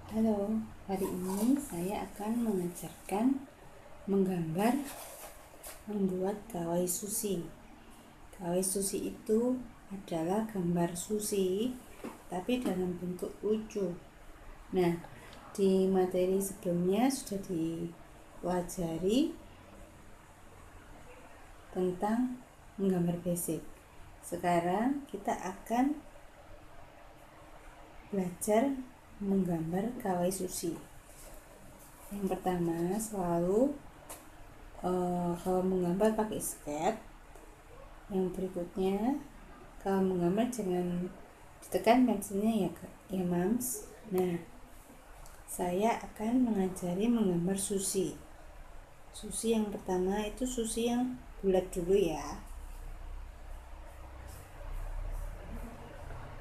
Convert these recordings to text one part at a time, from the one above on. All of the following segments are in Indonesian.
Halo, hari ini saya akan mengajarkan menggambar membuat gawai sushi. Gawai sushi itu adalah gambar sushi tapi dalam bentuk lucu. Nah, di materi sebelumnya sudah dipelajari tentang menggambar basic. Sekarang kita akan belajar menggambar gawai sushi. Yang pertama, selalu kalau menggambar pakai sketch. Yang berikutnya, kalau menggambar jangan ditekan pensilnya ya mams. Nah, saya akan mengajari menggambar sushi. Sushi yang pertama itu sushi yang bulat dulu ya.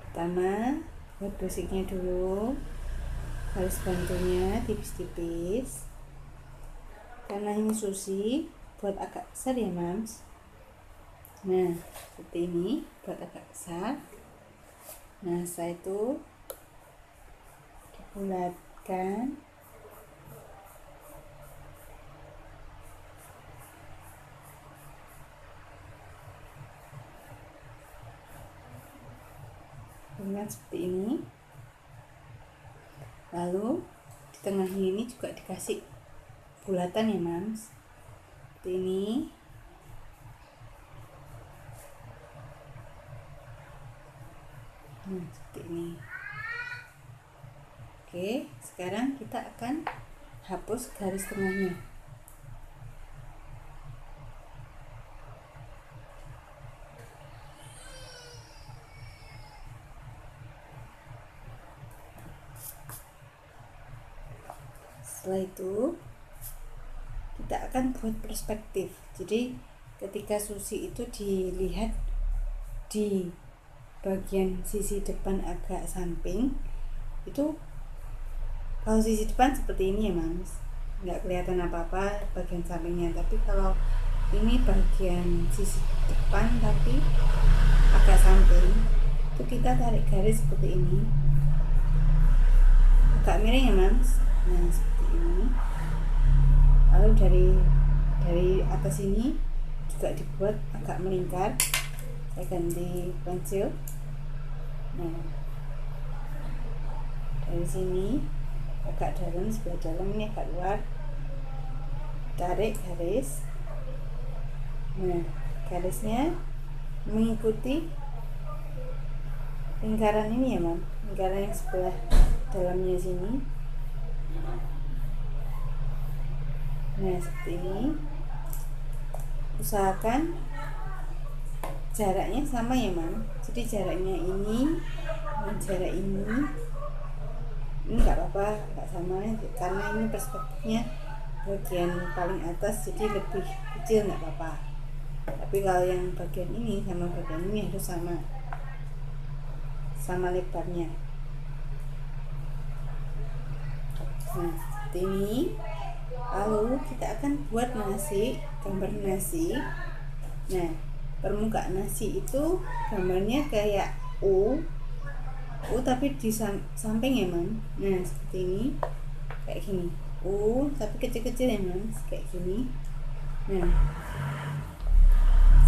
Pertama, buat basicnya dulu, garis bantunya tipis-tipis karena ini sushi, buat agak besar ya mams. Nah, seperti ini, buat agak besar. Nah, setelah itu dibulatkan. Bulat seperti ini. Lalu di tengahnya ini juga dikasih bulatan ya mams, seperti ini. Nah, seperti ini. Oke, sekarang kita akan hapus garis tengahnya. Setelah itu kita akan buat perspektif. Jadi ketika sushi itu dilihat di bagian sisi depan agak samping, itu kalau sisi depan seperti ini ya mams, nggak kelihatan apa-apa bagian sampingnya. Tapi kalau ini bagian sisi depan tapi agak samping, itu kita tarik garis seperti ini, agak miring ya mams. Nah, seperti ini. Lalu dari atas ini juga dibuat agak melingkar. Saya ganti pensil. Nah, dari sini agak dalam, sebelah dalam ini agak luar, tarik garis. Nah, garisnya mengikuti lingkaran ini ya mam, lingkaran yang sebelah dalamnya sini. Nah, seperti ini. Usahakan jaraknya sama ya mam, jadi jaraknya ini dan jarak ini nggak apa-apa, nggak sama karena ini perspektifnya bagian paling atas jadi lebih kecil, nggak apa-apa. Tapi kalau yang bagian ini sama bagian ini harus sama lebarnya. Nah, seperti ini. Lalu kita akan buat nasi, gambar nasi. Nah, permukaan nasi itu gambarnya kayak U tapi di samping ya mam. Nah, seperti ini, kayak gini, U tapi kecil-kecil ya mam, kayak gini. Nah,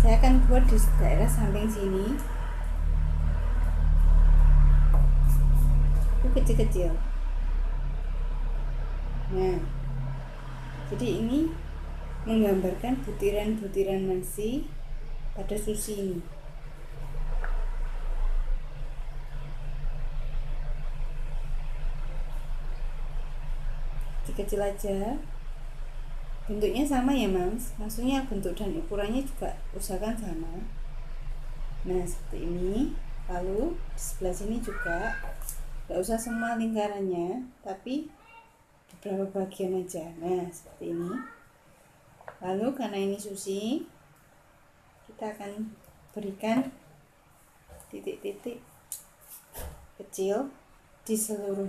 saya akan buat di daerah samping sini, U kecil-kecil. Nah, jadi ini menggambarkan butiran-butiran nasi pada sushi ini. Kecil aja, bentuknya sama ya mams, maksudnya bentuk dan ukurannya juga usahakan sama. Nah, seperti ini. Lalu di sebelah sini juga nggak usah semua lingkarannya, tapi beberapa bagian aja. Nah, seperti ini. Lalu karena ini sushi, kita akan berikan titik-titik kecil di seluruh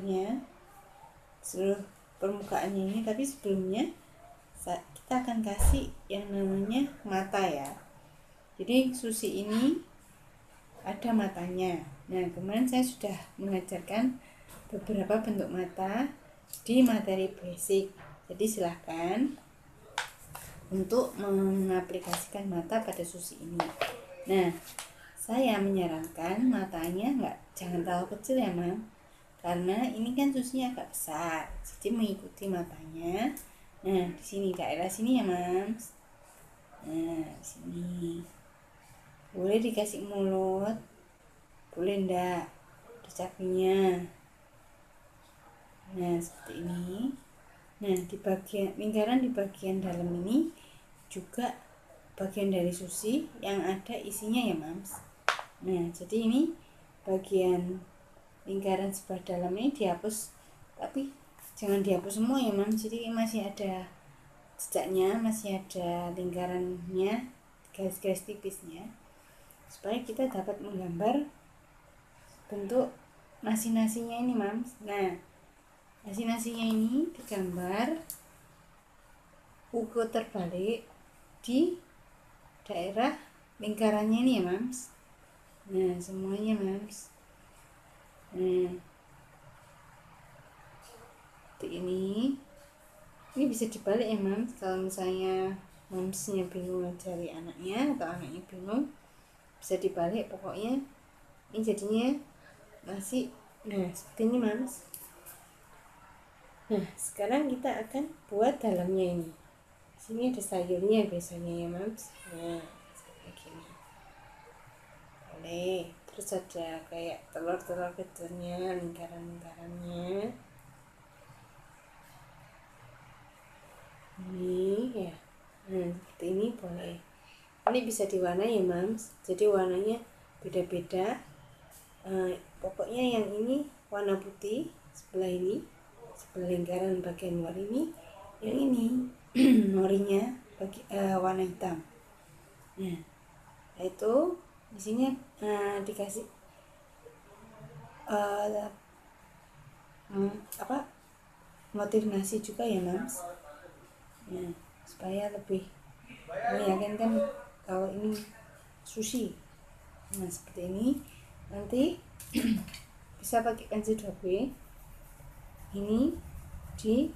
permukaannya ini. Tapi sebelumnya kita akan kasih yang namanya mata ya. Jadi sushi ini ada matanya. Nah, kemarin saya sudah mengajarkan beberapa bentuk mata di materi basic. Jadi silahkan untuk mengaplikasikan mata pada susi ini. Nah, saya menyarankan matanya jangan terlalu kecil ya, Mam. Karena ini kan susinya agak besar. Jadi mengikuti matanya. Nah, di sini daerah sini ya, Mam. Nah, sini. Boleh dikasih mulut. Boleh enggak? Capinya. Nah, seperti ini. Nah, di bagian lingkaran di bagian dalam ini juga bagian dari susi yang ada isinya ya, Mams. Nah, jadi ini bagian lingkaran sebelah dalam ini dihapus, tapi jangan dihapus semua ya, Mams. Jadi masih ada jejaknya, masih ada lingkarannya, garis-garis tipisnya, supaya kita dapat menggambar bentuk nasi-nasinya ini, Mams. Nah, nasi-nasinya ini digambar ukur terbalik di daerah lingkarannya ini ya, Mams. Nah, semuanya, Mams. Nah, seperti ini. Ini bisa dibalik ya, Mams. Kalau misalnya Mamsnya bingung mencari anaknya atau anaknya bingung, bisa dibalik. Pokoknya ini jadinya nasi. Nah, seperti ini, Mams. Nah, sekarang kita akan buat dalamnya ini. Sini ada sayurnya biasanya ya, Mams. Nah, kayak gini. Boleh. Terus ada kayak telur-telur kecilnya, lingkaran-lingkarannya. Ini ya. Nah, seperti ini boleh. Ini bisa diwarnai ya, Mams. Jadi warnanya beda-beda. Pokoknya yang ini warna putih sebelah ini, sebelah lingkaran bagian luar ini. Yang ini norinya warna hitam. Nah, itu di sini dikasih motif nasi juga ya, Mams. Nah, supaya lebih meyakinkan kalau ini sushi. Nah, seperti ini. Nanti bisa pakai pensil 2B ini di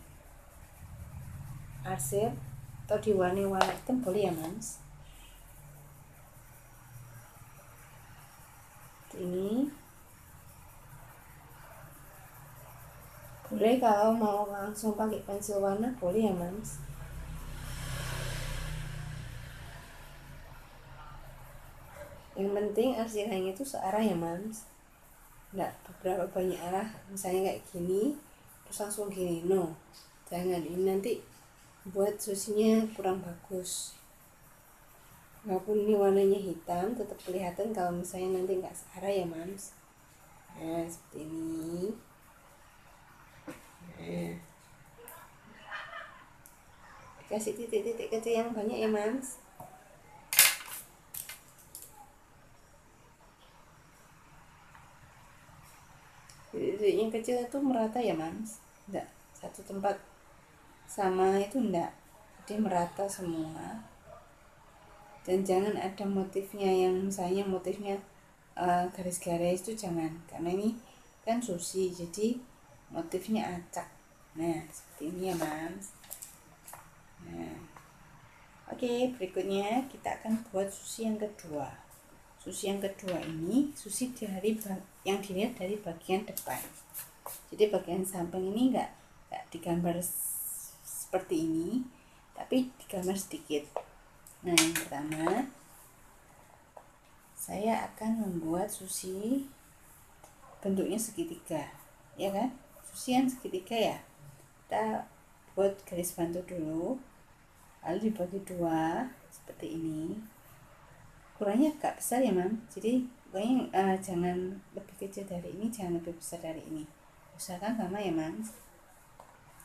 arsir atau diwarnai warna hitam boleh ya, Mams. Ini boleh, kalau mau langsung pakai pensil warna boleh ya, Mams. Yang penting arsirannya itu searah ya, Mams. Enggak beberapa banyak arah, misalnya kayak gini terus langsung gini, no, jangan. Ini nanti buat susinya kurang bagus. Walaupun ini warnanya hitam, tetap kelihatan kalau misalnya nanti nggak searah ya, Mams. Nah, seperti ini. Nah, dikasih titik-titik kecil yang banyak ya, Mams. Titik yang kecil itu merata ya, Mams. Enggak satu tempat sama itu, enggak. Jadi merata semua. Dan jangan ada motifnya yang misalnya motifnya garis-garis, itu jangan, karena ini kan sushi jadi motifnya acak. Nah, seperti ini ya, Mams. Nah, oke, berikutnya kita akan buat sushi yang kedua. Sushi yang kedua ini sushi dari yang dilihat dari bagian depan. Jadi bagian samping ini enggak digambar seperti ini, tapi digambar sedikit. Nah, yang pertama saya akan membuat sushi bentuknya segitiga, ya kan? Sushi yang segitiga ya. Kita buat garis bantu dulu, lalu dibagi dua seperti ini. Ukurannya agak besar ya, Mam. Jadi pokoknya jangan lebih kecil dari ini, jangan lebih besar dari ini. Usahakan sama ya, Mam.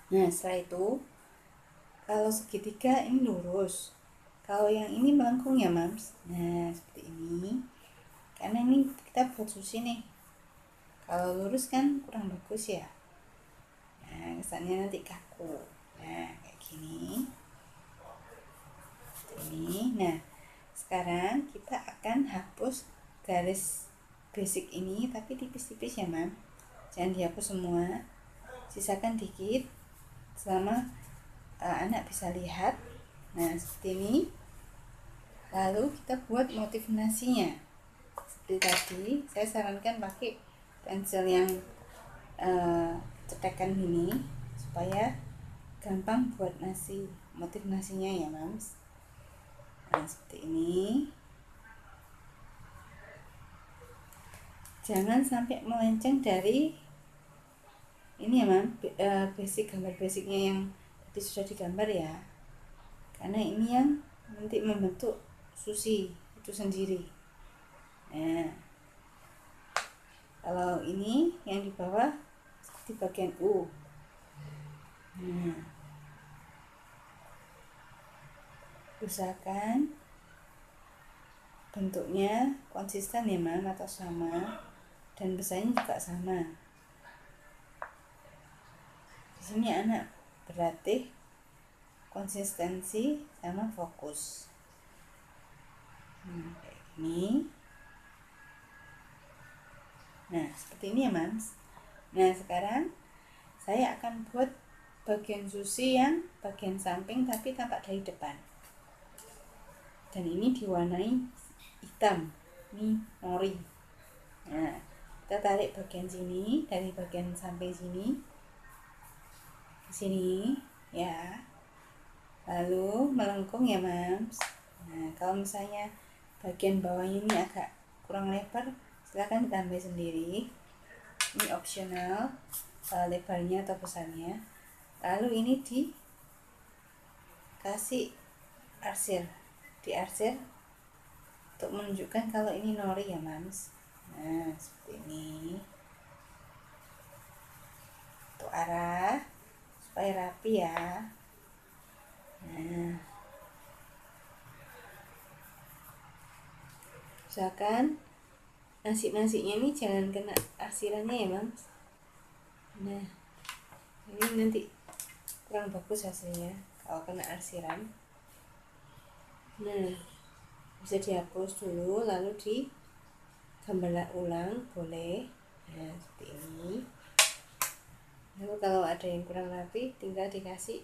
Nah, setelah itu kalau segitiga ini lurus. Kalau yang ini melengkung ya, Mams. Nah, seperti ini. Karena ini kita buat sushi nih. Kalau lurus kan kurang bagus ya. Nah, kesannya nanti kaku. Nah, kayak gini. Seperti ini. Nah, sekarang kita akan hapus garis basic ini, tapi tipis-tipis ya, Mam. Jangan dihapus semua. sisakan dikit selama anak bisa lihat. Nah, seperti ini. Lalu kita buat motif nasinya. Seperti tadi, saya sarankan pakai pensil yang cetekan ini supaya gampang buat motif nasinya ya, Mams. Nah, seperti ini. Jangan sampai melenceng dari ini ya, Mam, gambar basicnya yang tadi sudah digambar ya. Karena ini yang nanti membentuk sushi itu sendiri. Nah, kalau ini yang di bawah di bagian U. Usahakan bentuknya konsisten ya, Mam, atau sama, dan besarnya juga sama. Di sini anak berlatih konsistensi sama fokus. Kayak gini. Nah, seperti ini ya, Mams. Nah, sekarang saya akan buat bagian sushi yang bagian samping tapi tampak dari depan. Dan ini diwarnai hitam. Ini nori. Nah, kita tarik bagian sini dari bagian samping sini ke sini ya. Lalu melengkung ya, Mams. Nah, kalau misalnya bagian bawahnya ini agak kurang lebar, silahkan ditambah sendiri. Ini opsional lebarnya atau besarnya. Lalu ini dikasih arsir, diarsir untuk menunjukkan kalau ini nori ya, Mams. Nah, seperti ini. Untuk arah supaya rapi ya. Nah, usahakan nasinya ini jangan kena arsirannya ya, Mams. Nah, ini nanti kurang bagus hasilnya kalau kena arsiran. Nah, bisa dihapus dulu lalu digambar ulang boleh. Nah, seperti ini. Lalu kalau ada yang kurang rapi tinggal dikasih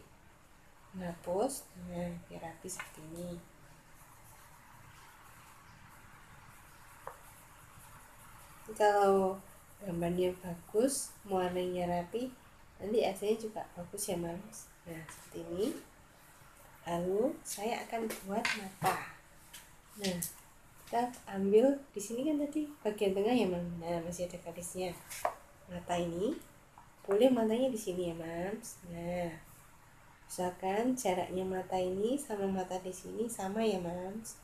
menghapus. Nah, biar rapi seperti ini. Kalau gambarnya bagus, warnanya rapi, nanti hasilnya juga bagus ya, Mams. Nah, seperti ini. Lalu saya akan buat mata. Nah, kita ambil di sini kan tadi bagian tengah ya, Mams. Nah, masih ada garisnya. Mata ini boleh matanya di sini ya, Mams. Nah, usahakan jaraknya mata ini sama mata di sini sama ya, Mams.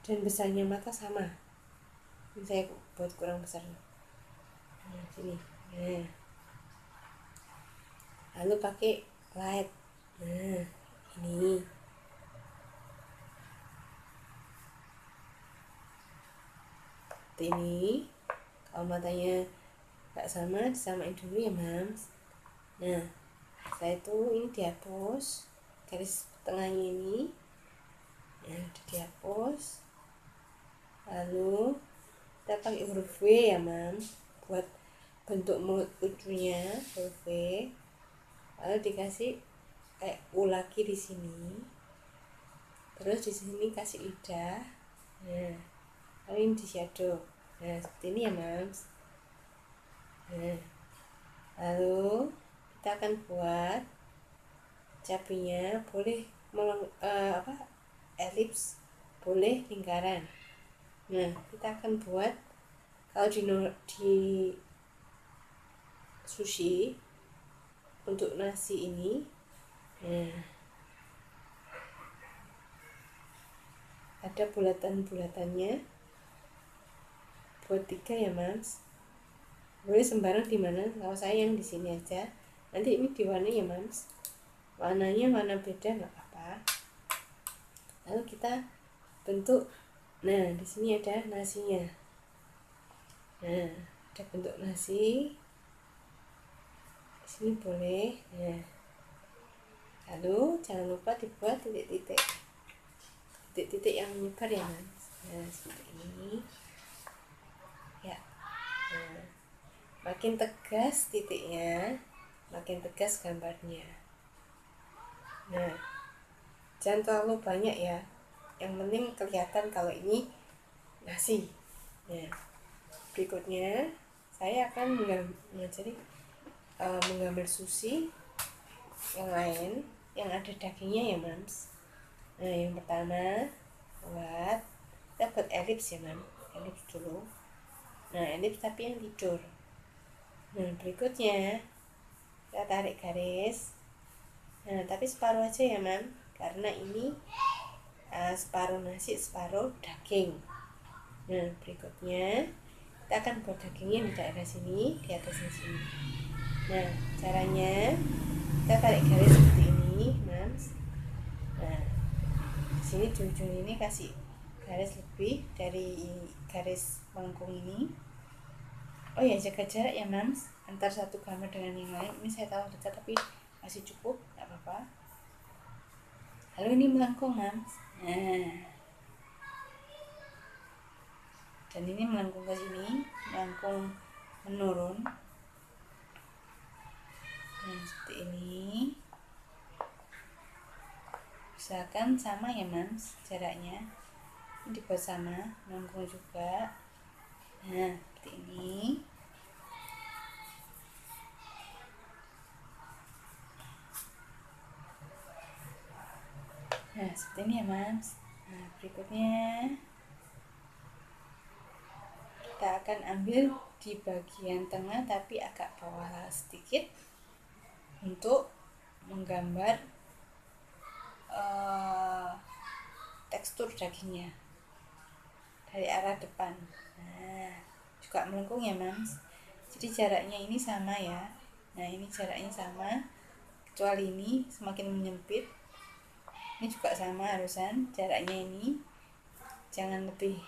Dan besarnya mata sama. Ini saya buat kurang besar. Nah, sini. Nah, lalu pakai light. Nah, ini. Seperti ini. Kalau matanya nggak sama, disamain dulu ya, Mams. Nah, setelah itu ini dihapus garis tengahnya ini. Nah, udah dihapus. Lalu kita pakai huruf W ya, Mams, buat bentuk mulut lucunya, huruf W. Lalu dikasih kayak U lagi di sini. Terus di sini kasih lidah. Nah, lalu ini di shadow. Nah, seperti ini ya, Mams. Nah, lalu kita akan buat cabinya, boleh elips, boleh lingkaran. Nah, kita akan buat kalau di sushi untuk nasi ini. Nah, ada bulatan-bulatannya. Buat 3 ya, Mams. Boleh sembarang di mana, kalau saya yang di sini aja. Nanti ini diwarnai ya, Mams. Warnanya warna beda nggak apa-apa. Lalu kita bentuk. Nah, di sini ada nasinya. Nah, ada bentuk nasi. Di sini boleh. Nah, lalu jangan lupa dibuat titik-titik. Titik-titik yang menyebar ya, Mas. Nah, seperti ini. Ya. Nah, makin tegas titiknya, makin tegas gambarnya. Nah, jangan terlalu banyak ya, yang penting kelihatan kalau ini nasi. Nah, berikutnya saya akan menggambar sushi yang lain yang ada dagingnya ya mams. Nah, yang pertama kita buat elips ya mam, elips dulu. Nah, elips tapi yang tidur. Nah, berikutnya kita tarik garis. Nah, tapi separuh aja ya mam, karena ini separuh nasi separuh daging. Nah, berikutnya kita akan buat dagingnya di daerah sini, di atasnya sini. Nah, caranya kita tarik garis seperti ini mams. Nah, di sini di ujung ini kasih garis lebih dari garis melengkung ini. Oh ya, jaga jarak ya mams antar satu gambar dengan yang lain. Ini saya taruh dekat tapi masih cukup, nggak apa-apa. Lalu ini melengkung mams. Nah, dan ini melengkung ke sini, melengkung menurun. Nah, seperti ini. Usahakan sama ya mams jaraknya. Ini dibuat sama, melengkung juga. Nah, seperti ini. Nah, seperti ini ya mams. Nah, berikutnya kita akan ambil di bagian tengah tapi agak bawah sedikit untuk menggambar tekstur dagingnya dari arah depan. Nah, juga melengkung ya mams. Jadi jaraknya ini sama ya. Nah, ini jaraknya sama, kecuali ini semakin menyempit. Ini juga sama harusan jaraknya ini jangan lebih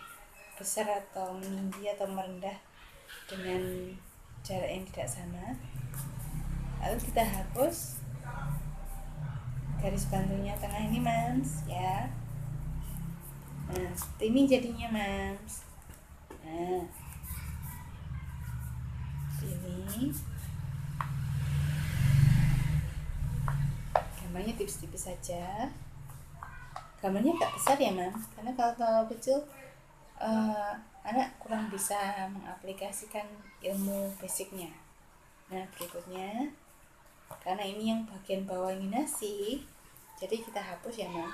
besar atau meninggi atau merendah dengan jarak yang tidak sama. Lalu kita hapus garis bantunya tengah ini mams ya. Nah, seperti ini jadinya mams. Nah, ini gambarnya tipis-tipis saja. Gambarnya agak besar ya mam, karena kalau terlalu kecil anak kurang bisa mengaplikasikan ilmu basicnya. Nah, berikutnya karena ini yang bagian bawah ini nasi, jadi kita hapus ya mam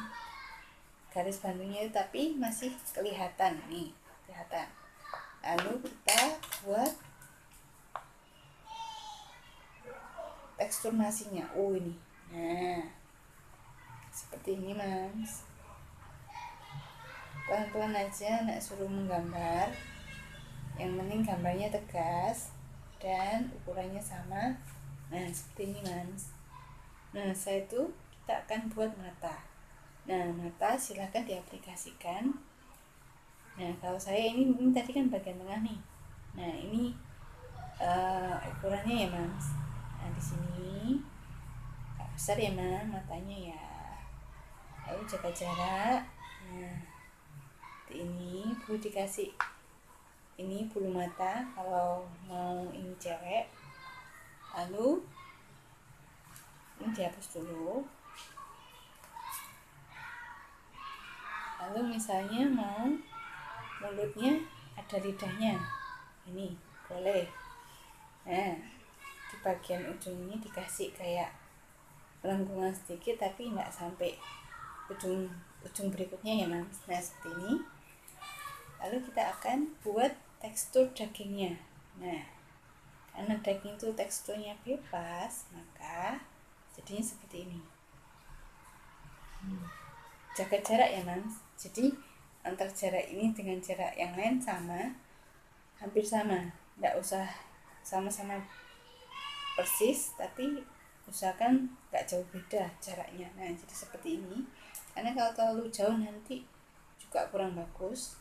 garis bantunya itu, tapi masih kelihatan nih, kelihatan. Lalu kita buat tekstur nasinya. Ini. Nah, seperti ini mams. Pelan-pelan aja nak suruh menggambar. Yang penting gambarnya tegas dan ukurannya sama. Nah, seperti ini mams. Nah, setelah itu kita akan buat mata. Nah, mata silahkan diaplikasikan. Nah, kalau saya ini tadi kan bagian tengah nih. Nah, ini ukurannya ya mams. Nah, di sini besar ya mam matanya ya. Lalu jaga jarak. Nah, ini perlu dikasih ini bulu mata kalau mau ini cewek. Lalu ini dihapus dulu. Lalu misalnya mau mulutnya ada lidahnya, ini boleh. Nah, di bagian ujung ini dikasih kayak lengkungan sedikit tapi nggak sampai ujung berikutnya ya mams. Nah, seperti ini. Lalu kita akan buat tekstur dagingnya. Nah, karena daging itu teksturnya bebas, maka jadinya seperti ini. Jaga jarak ya mams. Jadi antar jarak ini dengan jarak yang lain sama, hampir sama. Nggak usah sama-sama persis, tapi usahakan nggak jauh beda jaraknya. Nah, jadi seperti ini. Karena kalau terlalu jauh nanti juga kurang bagus.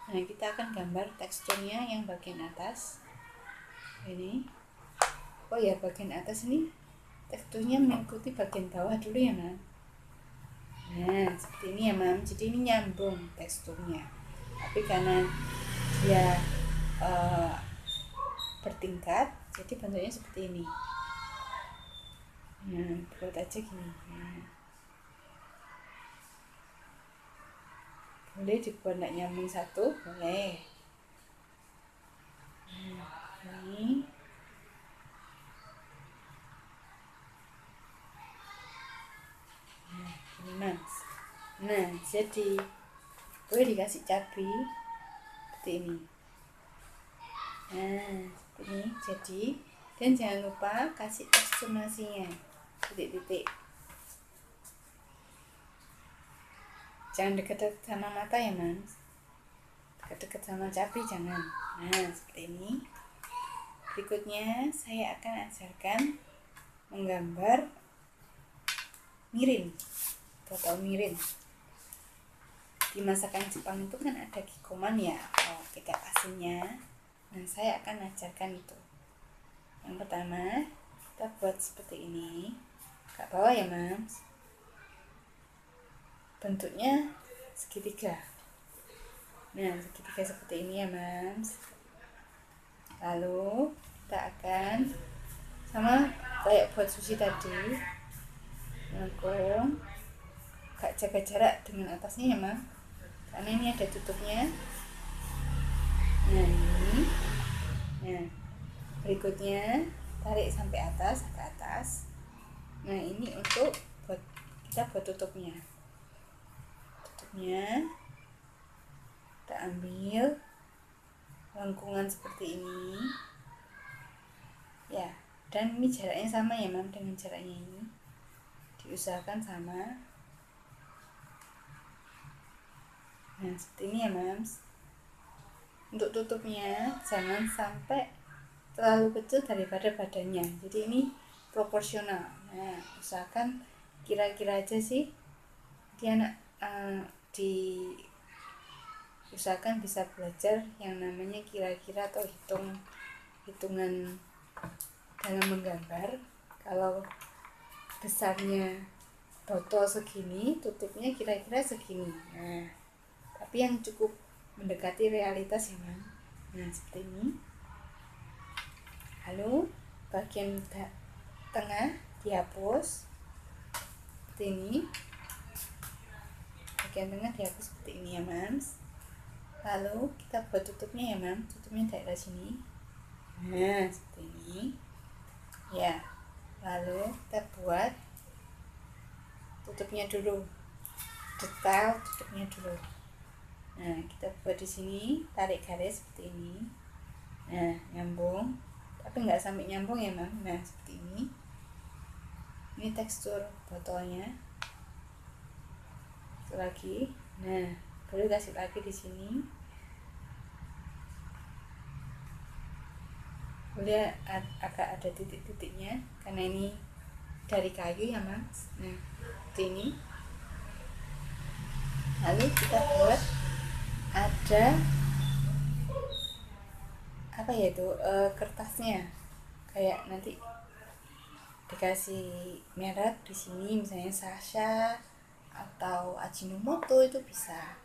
Nah, kita akan gambar teksturnya yang bagian atas ini. Oh ya, bagian atas ini teksturnya mengikuti bagian bawah dulu ya mam. Nah, seperti ini ya mam. Jadi ini nyambung teksturnya, tapi karena dia bertingkat, jadi bentuknya seperti ini. Nah, buat aja gini. Nah, boleh dibuat nggak nyambung satu, boleh. Nah, ini. Nah, ini mas. Nah, jadi boleh dikasih cabai seperti ini. Nah, seperti ini jadi. Dan jangan lupa kasih tekstur nasinya, titik-titik. Jangan deket-deket sama mata ya mas, deket-deket sama cabai jangan. Nah, seperti ini. Berikutnya saya akan ajarkan menggambar mirin, botol mirin. Di masakan Jepang itu kan ada kikoman ya, atau kecap asinnya. Nah, saya akan ajarkan itu. Yang pertama, kita buat seperti ini. Ke bawah ya mams. Bentuknya segitiga. Nah, segitiga seperti ini ya mams. Lalu kita akan sama kayak buat sushi tadi, melengkung, gak jaga jarak dengan atasnya ya mam, karena ini ada tutupnya. Nah ini, nah berikutnya tarik sampai atas, ke atas. Nah ini untuk kita buat tutupnya. Kita ambil lengkungan seperti ini ya, dan ini jaraknya sama ya mam dengan jaraknya ini, diusahakan sama. Nah seperti ini ya mams. Untuk tutupnya jangan sampai terlalu kecil daripada badannya, jadi ini proporsional. Nah usahakan kira-kira aja sih dia usahakan bisa belajar yang namanya kira-kira atau hitungan dalam menggambar. Kalau besarnya botol segini, tutupnya kira-kira segini. Nah tapi yang cukup mendekati realitas ya man. Nah seperti ini. Lalu bagian tengah dihapus seperti ini. Bagian tengah dihapus seperti ini ya mams. Lalu kita buat tutupnya ya mam. Tutupnya daerah sini. Nah seperti ini ya. Lalu kita buat tutupnya dulu, detail tutupnya dulu. Nah kita buat di sini, tarik garis seperti ini. Nah nyambung, tapi nggak sampai nyambung ya mam. Nah seperti ini. Ini tekstur botolnya. Lagi. Nah baru kasih lagi di sini. Boleh agak ada titik-titiknya karena ini dari kayu ya mas. Nah seperti ini. Lalu kita buat ada apa ya itu kertasnya, kayak nanti dikasih merek di sini misalnya Sasha atau Ajinomoto, itu bisa.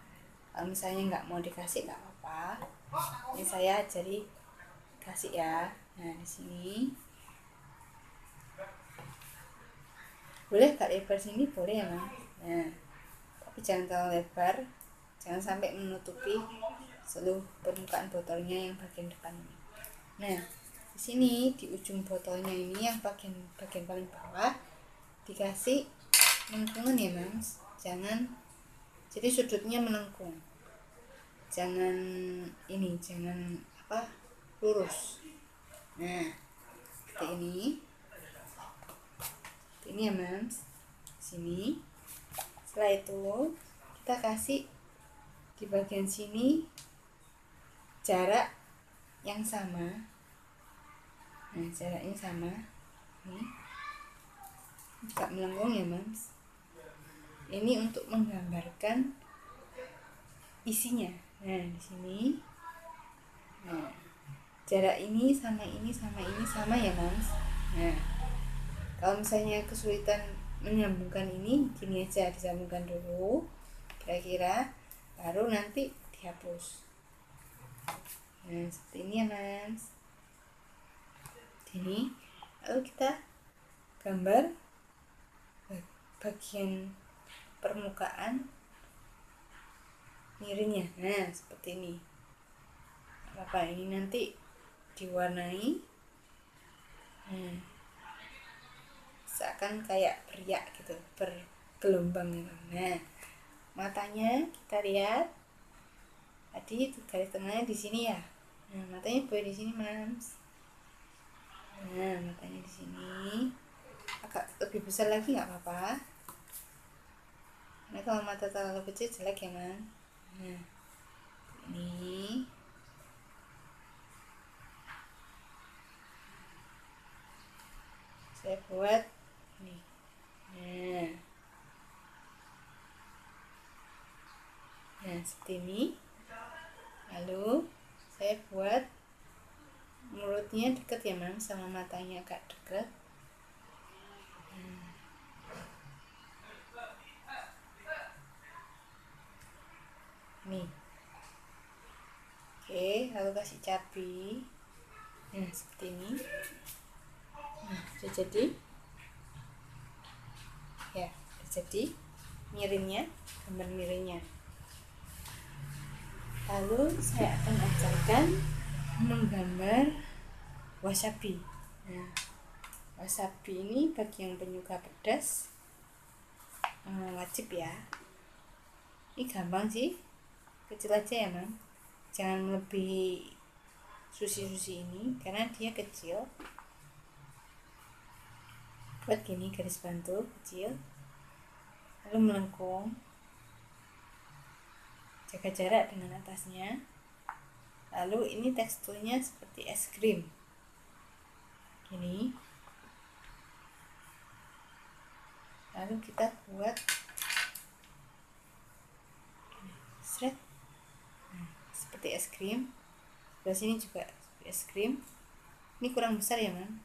Kalau misalnya nggak mau dikasih nggak apa-apa, ini saya jadi kasih ya. Nah di sini boleh gak lebar sini boleh ya mas. Nah tapi jangan terlalu lebar, jangan sampai menutupi seluruh permukaan botolnya yang bagian depan ini. Nah di sini di ujung botolnya ini yang bagian paling bawah dikasih melengkungan ya mas. Jangan, jadi sudutnya melengkung, jangan ini, jangan lurus. Nah seperti ini ya mams. Sini. Setelah itu kita kasih di bagian sini jarak yang sama. Nah jaraknya sama. Nih agak melengkung ya mams. Ini untuk menggambarkan isinya. Nah di sini. Nah jarak ini sama ini sama ini sama ya mams. Nah kalau misalnya kesulitan menyambungkan ini, gini aja, disambungkan dulu kira-kira, baru nanti dihapus. Nah seperti ini ya mas. Ini lalu kita gambar bagian permukaan miringnya. Nah, seperti ini. Apa ini nanti diwarnai seakan kayak beriak gitu, bergelombang. Nah, matanya kita lihat tadi garis tengahnya di sini ya. Nah, matanya boleh di sini, Mams. Nah, matanya di sini agak lebih besar lagi nggak apa-apa. Nah, kalau mata terlalu kecil jelek ya, Mam. Nah, ini saya buat ini. Nah, seperti ini. Lalu saya buat mulutnya deket ya, Mam, sama matanya agak deket. Nih. Oke, lalu kasih cabai. Nah, seperti ini. Nah, sudah jadi. Ya, sudah jadi miringnya, gambar miringnya. Lalu saya akan ajarkan menggambar wasabi. Nah, wasabi ini bagi yang penyuka pedas wajib ya. Ini gampang sih, kecil aja ya, Mam. Jangan melebihi sushi ini karena dia kecil. Buat gini garis bantu kecil, lalu melengkung, jaga jarak dengan atasnya. Lalu ini teksturnya seperti es krim gini. Lalu kita buat shred seperti es krim. Sebelah sini juga es krim. Ini kurang besar ya, Mam,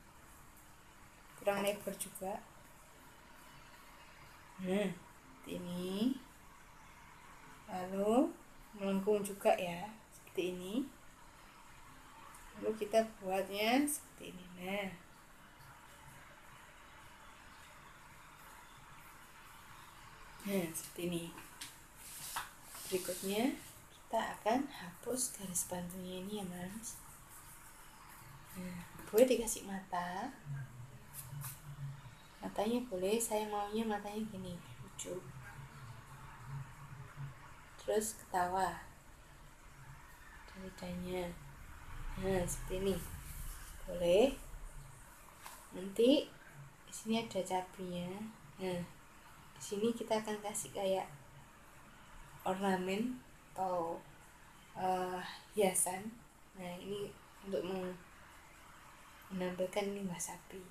kurang lebar juga. Nah, ini lalu melengkung juga ya, seperti ini. Lalu kita buatnya seperti ini. Nah, seperti ini. Berikutnya kita akan hapus garis bantunya ini ya, Mas. Nah, boleh dikasih mata. Matanya boleh, saya maunya matanya gini, lucu. Terus ketawa lidahnya. Nah, seperti ini. Boleh. Nanti di sini ada cabenya. Nah, di sini kita akan kasih kayak ornamen atau hiasan. Nah, ini untuk menampilkan ini wasabi.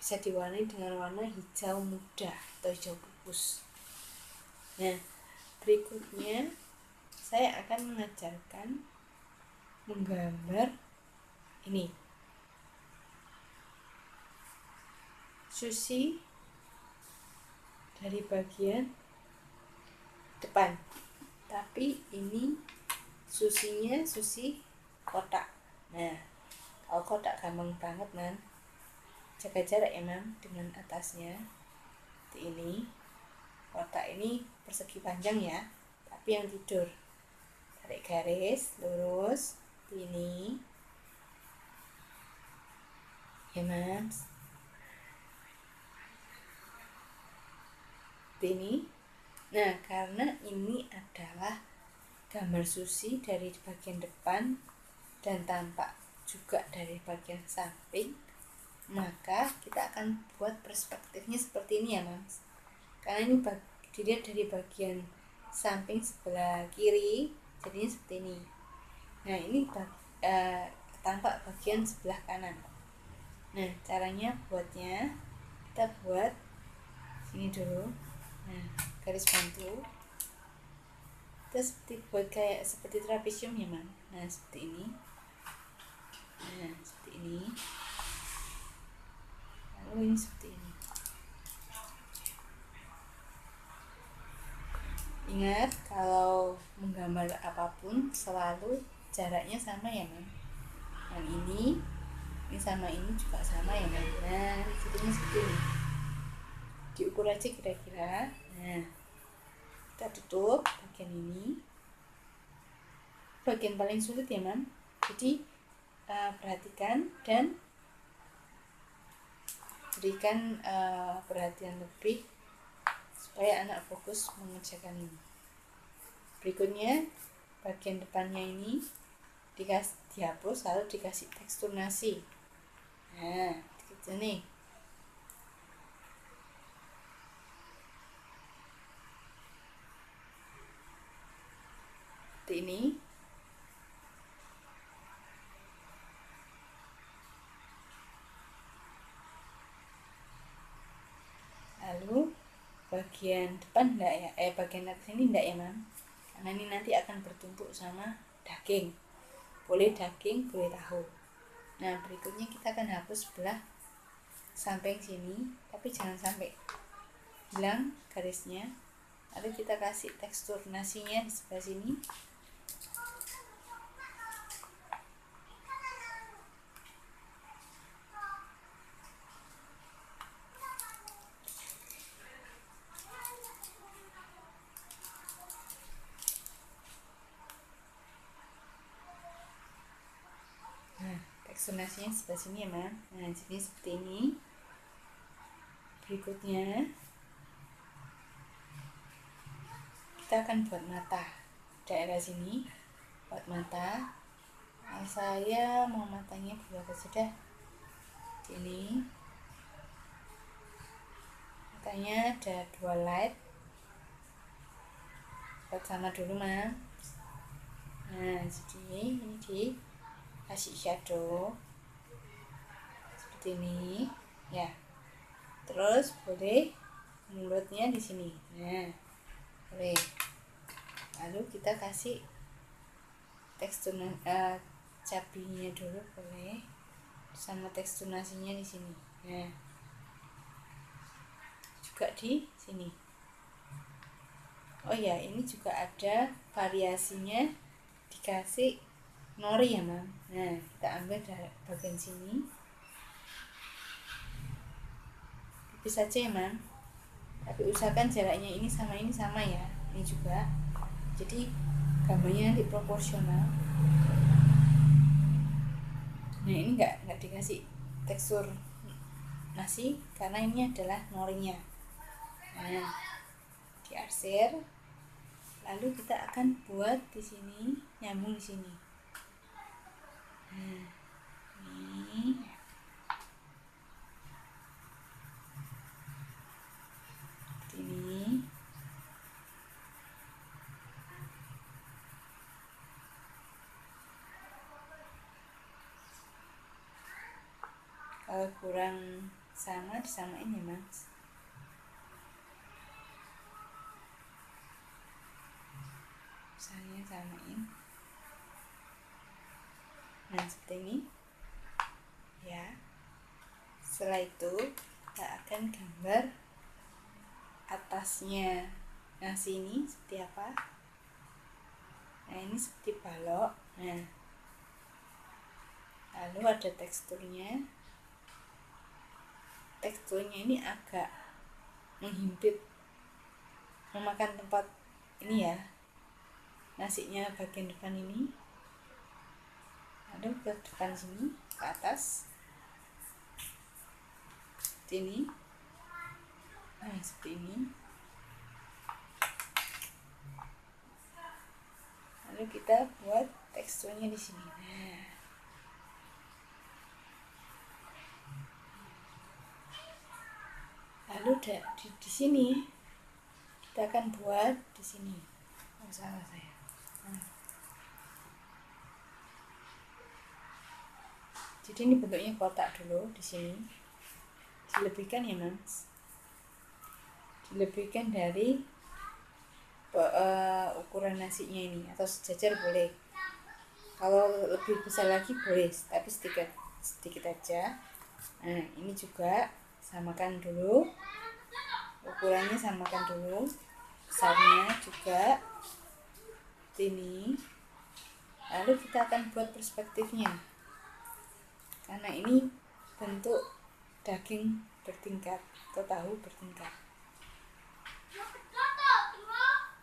Bisa diwarnai dengan warna hijau muda atau hijau pupus. Nah, berikutnya saya akan mengajarkan menggambar ini sushi dari bagian depan, tapi ini susinya sushi kotak. Nah, kalau kotak gampang banget, man. Jaga jarak ya, Mam, dengan atasnya. Seperti ini. Kotak ini persegi panjang ya, tapi yang tidur. Tarik garis lurus seperti ini ya, Mams. Seperti ini. Nah, karena ini adalah gambar sushi dari bagian depan dan tampak juga dari bagian samping, maka kita akan buat perspektifnya seperti ini ya, Mams. Karena ini dilihat dari bagian samping sebelah kiri, jadinya seperti ini. Nah, ini tampak bagian sebelah kanan. Nah, caranya buatnya kita buat sini dulu. Nah, garis bantu. Kita seperti trapesium ya, Man. Nah, seperti ini. Nah, seperti ini. Lalu ini seperti ini. Ingat, kalau menggambar apapun selalu jaraknya sama ya, Man. Yang ini sama ini juga sama ya, Man. Nah, jadinya seperti ini. diukur aja kira-kira. Nah, kita tutup bagian ini, bagian paling sulit ya mam. Jadi perhatikan dan berikan perhatian lebih supaya anak fokus mengerjakan ini. Berikutnya bagian depannya ini dihapus lalu dikasih tekstur nasi. Nah, gitu nih. Seperti ini. Lalu bagian depan enggak ya? Bagian atas ini enggak ya, Mam? Karena ini nanti akan bertumpuk sama daging. Boleh daging, boleh tahu. Nah, berikutnya kita akan hapus sebelah samping sini, tapi jangan sampai hilang garisnya. Lalu kita kasih tekstur nasinya di sebelah sini. Nah, tekstur nasinya sebelah sini ya, Mam. Nah, jadi seperti ini. Berikutnya kita akan buat mata daerah sini, buat mata. Nah, saya mau matanya berapa sudah ini. Matanya ada 2 light, buat sama dulu Mam. Nah, jadi ini dikasih shadow seperti ini ya. Terus boleh mulutnya di sini. Nah, boleh. Lalu kita kasih tekstur cabinya dulu boleh, sama tekstur nasinya di sini. Nah, juga di sini. Oh ya, ini juga ada variasinya, dikasih nori ya Mam. Nah, kita ambil dari bagian sini, tipis saja ya Mam, tapi usahakan jaraknya ini sama ya, ini juga, jadi gambarnya nanti proporsional. Nah, ini nggak dikasih tekstur nasi karena ini adalah norinya. Nah, diarsir, lalu kita akan buat di sini, nyambung di sini. Nah, ini seperti ini. Kalau kurang sama disamain ya Mas. Saya samain. Nah, seperti ini ya. Setelah itu kita akan gambar atasnya nasi ini seperti apa. Nah, ini seperti balok. Nah, lalu ada teksturnya. Teksturnya ini agak menghimpit, memakan tempat ini ya, nasinya bagian depan ini. Lalu ke depan sini, ke atas seperti ini. Nah, seperti ini. Lalu kita buat teksturnya di sini. Nah, lalu di sini kita akan buat di sini. Oh, salah saya. Nah, jadi ini bentuknya kotak dulu di sini. Dilebihkan ya Mas. Dilebihkan dari ukuran nasinya ini, atau sejajar boleh. Kalau lebih besar lagi boleh, tapi sedikit aja. Nah, ini juga samakan dulu, ukurannya samakan dulu, besarnya juga seperti ini. Lalu kita akan buat perspektifnya, karena ini bentuk daging bertingkat atau tahu bertingkat.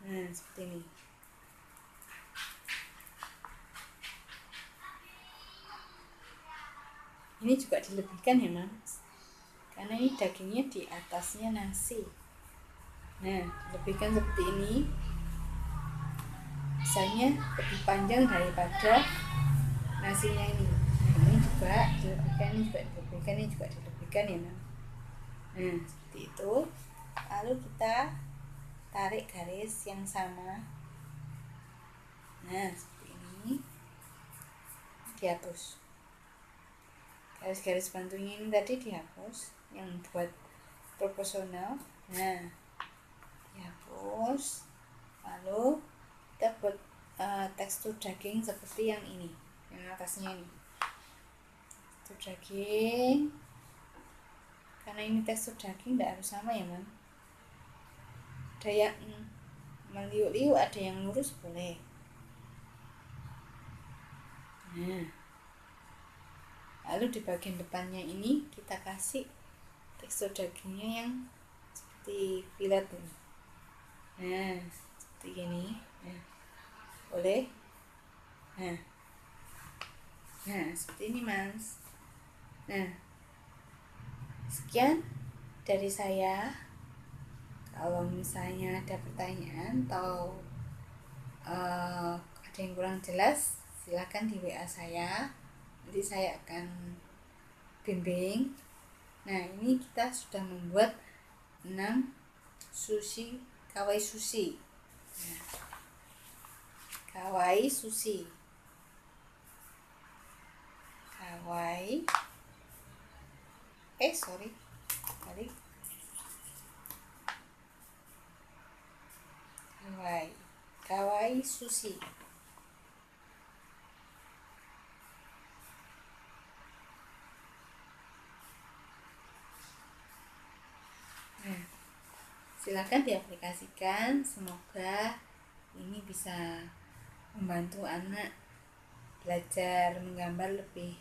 Nah, seperti ini. Ini juga dilebihkan ya Mas, karena ini dagingnya di atasnya nasi. Nah, dilebihkan seperti ini, misalnya lebih panjang daripada nasinya ini. Nah, ini juga dilebihkan, ini juga dilebihkan, ini juga dilebihkan ya Mas. Nah, seperti itu. Lalu kita tarik garis yang sama. Nah, seperti ini. Dihapus. Garis-garis bantunya ini tadi dihapus, yang buat proporsional. Nah, dihapus. Lalu kita buat tekstur daging seperti yang ini, yang atasnya ini. Tekstur daging. Karena ini tekstur daging tidak harus sama ya Man. Ada yang meliuk-liuk, ada yang lurus boleh. Nah, lalu di bagian depannya ini kita kasih tekstur dagingnya yang seperti filet ini. Nah, seperti ini. Nah, boleh. Nah, seperti ini Mas. Nah, sekian dari saya. Kalau misalnya ada pertanyaan atau ada yang kurang jelas, silakan di WA saya. Nanti saya akan bimbing. Nah, ini kita sudah membuat 6 sushi, kawaii sushi. Nah, kawaii sushi. Kawaii balik. Kawaii sushi. Nah, silakan diaplikasikan. Semoga ini bisa membantu anak belajar menggambar lebih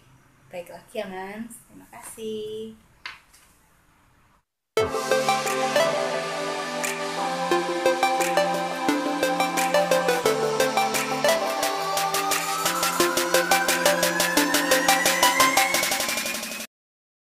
baik lagi ya Mas. Terima kasih.